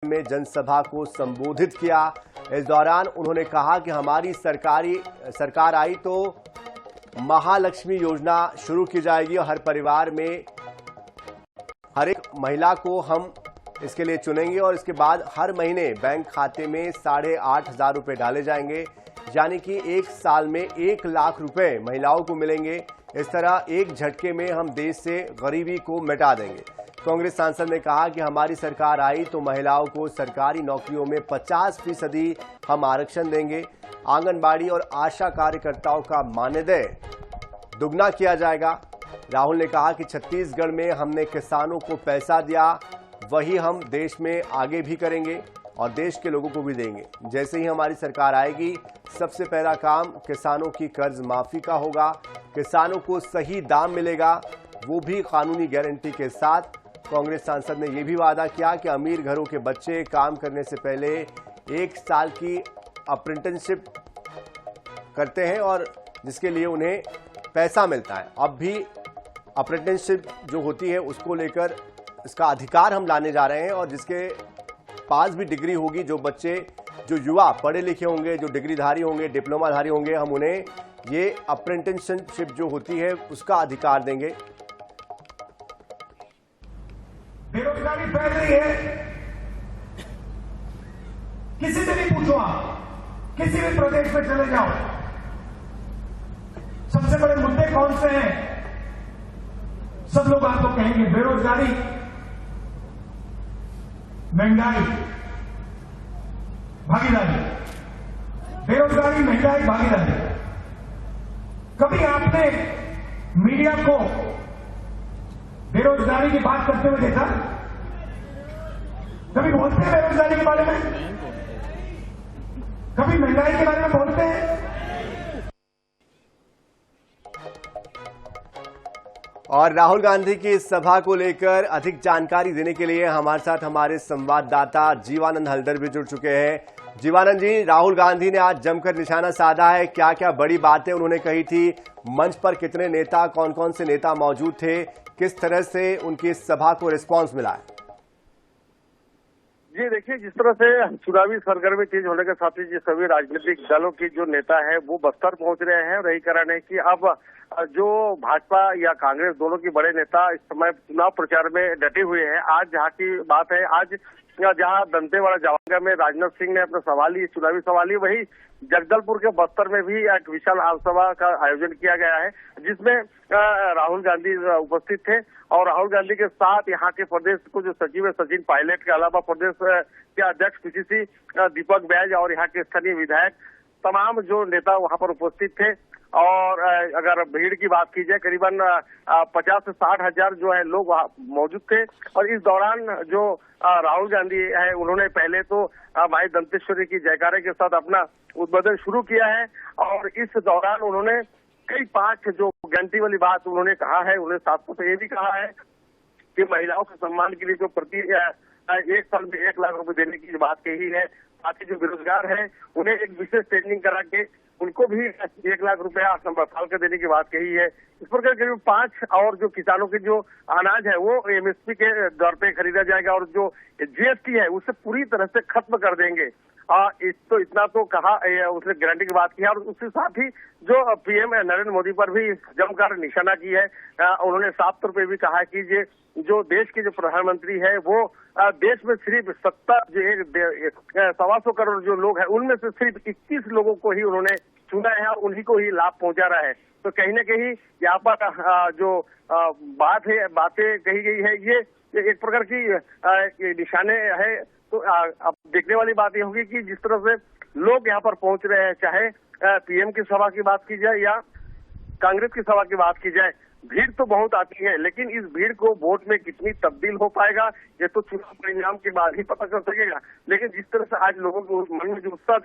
में जनसभा को संबोधित किया। इस दौरान उन्होंने कहा कि हमारी सरकार आई तो महालक्ष्मी योजना शुरू की जाएगी और हर परिवार में हर एक महिला को हम इसके लिए चुनेंगे और इसके बाद हर महीने बैंक खाते में 8,500 रुपए डाले जाएंगे, यानी कि एक साल में 1 लाख रुपए महिलाओं को मिलेंगे। इस तरह एक झटके में हम देश से गरीबी को मिटा देंगे। कांग्रेस सांसद ने कहा कि हमारी सरकार आई तो महिलाओं को सरकारी नौकरियों में 50% हम आरक्षण देंगे। आंगनबाड़ी और आशा कार्यकर्ताओं का मानदेय दुगना किया जाएगा। राहुल ने कहा कि छत्तीसगढ़ में हमने किसानों को पैसा दिया, वही हम देश में आगे भी करेंगे और देश के लोगों को भी देंगे। जैसे ही हमारी सरकार आएगी, सबसे पहला काम किसानों की कर्ज माफी का होगा। किसानों को सही दाम मिलेगा, वो भी कानूनी गारंटी के साथ। कांग्रेस सांसद ने यह भी वादा किया कि अमीर घरों के बच्चे काम करने से पहले 1 साल की अप्रेंटिसशिप करते हैं और जिसके लिए उन्हें पैसा मिलता है। अब भी अप्रेंटिसशिप जो होती है उसको लेकर इसका अधिकार हम लाने जा रहे हैं और जिसके पास भी डिग्री होगी, जो बच्चे जो युवा पढ़े लिखे होंगे, जो डिग्रीधारी होंगे, डिप्लोमाधारी होंगे, हम उन्हें ये अप्रेंटिसशिप जो होती है उसका अधिकार देंगे। बेरोजगारी फैल रही है। किसी से भी पूछो, आप किसी भी प्रदेश में चले जाओ, सबसे बड़े मुद्दे कौन से हैं? सब लोग आपको कहेंगे बेरोजगारी, महंगाई, भागीदारी। बेरोजगारी, महंगाई, भागीदारी। कभी आपने मीडिया को बेरोजगारी की बात करते हुए देखा? कभी बोलते हैं बेरोजगारी के बारे में? कभी महंगाई के बारे में बोलते हैं? और राहुल गांधी की इस सभा को लेकर अधिक जानकारी देने के लिए हमारे साथ हमारे संवाददाता जीवानंद हल्दर भी जुड़ चुके हैं। जीवानंद जी, राहुल गांधी ने आज जमकर निशाना साधा है, क्या क्या बड़ी बातें उन्होंने कही थी? मंच पर कितने नेता, कौन कौन से नेता मौजूद थे? किस तरह से उनकी इस सभा को रिस्पांस मिला है? जी देखिए, जिस तरह से चुनावी सरगर्मी तेज होने के साथ ही जो सभी राजनीतिक दलों की जो नेता है वो बस्तर पहुंच रहे हैं। रही कारण है कि अब जो भाजपा या कांग्रेस दोनों की बड़े नेता इस समय चुनाव प्रचार में डटे हुए हैं। आज जहाँ की बात है, आज जहाँ दंतेवाड़ा जावंगा में राजनाथ सिंह ने अपना चुनावी सभा ली, वही जगदलपुर के बस्तर में भी एक विशाल आमसभा का आयोजन किया गया है, जिसमें राहुल गांधी उपस्थित थे। और राहुल गांधी के साथ यहाँ के प्रदेश को जो सचिव है सचिन पायलट के अलावा प्रदेश के अध्यक्ष पीसीसी दीपक बैज और यहाँ के स्थानीय विधायक, तमाम जो नेता वहाँ पर उपस्थित थे। और अगर भीड़ की बात की जाए, करीबन 50 से 60 हजार जो है लोग वहाँ मौजूद थे। और इस दौरान जो राहुल गांधी है, उन्होंने पहले तो माई दंतेश्वरी की जयकारे के साथ अपना उद्बोधन शुरू किया है। और इस दौरान उन्होंने कई 5 जो गारंटी वाली बात उन्होंने कहा है। उन्होंने साथ तो ये भी कहा है कि महिलाओं के सम्मान के लिए जो प्रति 1 साल में 1 लाख रुपए देने की बात कही है। साथ ही जो बेरोजगार है उन्हें एक विशेष ट्रेनिंग करा के उनको भी 1 लाख रुपया साल का देने की बात कही है। इस प्रकार करीब 5 और जो किसानों के जो अनाज है वो एमएसपी के दर पे खरीदा जाएगा और जो जीएसटी है उसे पूरी तरह से खत्म कर देंगे। इतना तो कहा, उसने गारंटी की बात की है। और उसके साथ ही जो पीएम नरेंद्र मोदी पर भी जमकर निशाना की है। उन्होंने साफ तौर पे भी कहा कि ये जो देश के जो प्रधानमंत्री है वो देश में सिर्फ 125 करोड़ जो लोग हैं उनमें से सिर्फ 21 लोगों को ही उन्होंने चुना है और उन्हीं को ही लाभ पहुंचा रहा है। तो कहीं न कहीं यहाँ पर जो बातें कही गई है, ये एक प्रकार की निशाने है। तो अब देखने वाली बात ये होगी कि जिस तरह से लोग यहाँ पर पहुंच रहे हैं, चाहे पीएम की सभा की बात की जाए या कांग्रेस की सभा की बात की जाए, भीड़ तो बहुत आती है, लेकिन इस भीड़ को वोट में कितनी तब्दील हो पाएगा ये तो चुनाव परिणाम के बाद ही पता चल सकेगा। लेकिन जिस तरह से आज लोगों के मन में जो उत्साह